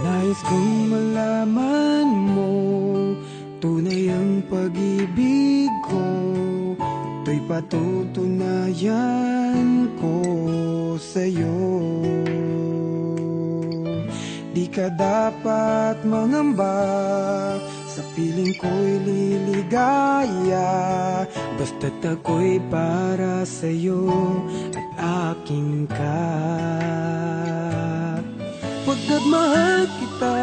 Nais kong malaman mo, tunay ang pag-ibig ko. Ito'y patutunayan ko sa'yo. Di ka dapat mangamba, sa piling ko'y liligaya. Basta't ako'y para sa'yo at aking ka. Pagkat mahal kita,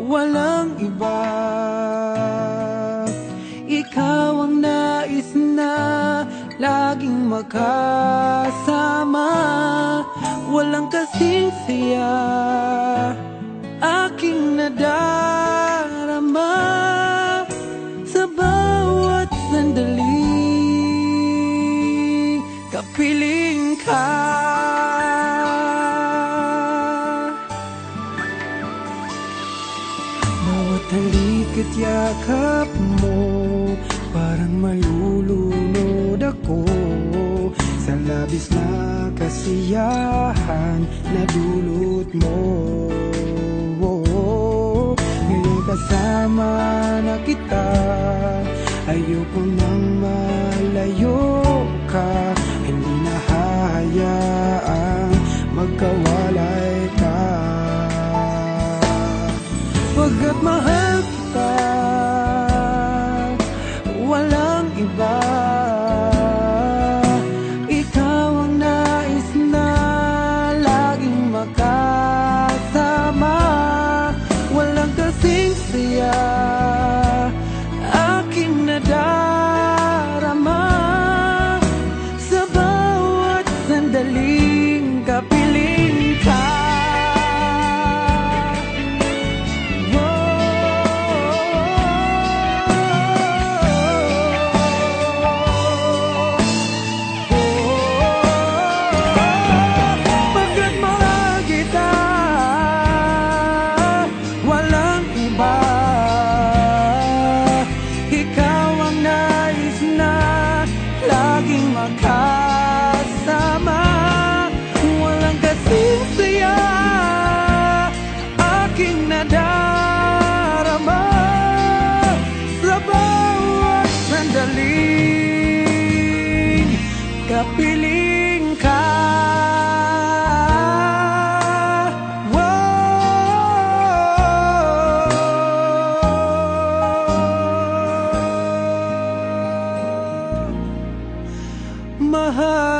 walang iba. Ikaw ang nais na laging makasama. Walang kasing saya aking nadarama sa bawat sandaling kapiling ka. Bawat halik at yakap mo, parang malulunod ako sa labis na kasiyahan na dulot mo. Ngayon kasama na kita, ayoko nang malayo ka. Hindi na hayaang magkawalay ka. Pagkat mahal kita, walang iba. Ikaw ang nais na laging makasama. Walang kasing saya aking nadarama sa bawat sandaling kapiling ka. Makasama, walang kasing saya aking nadarama sa bawat sandaling kapiling ka. Mahal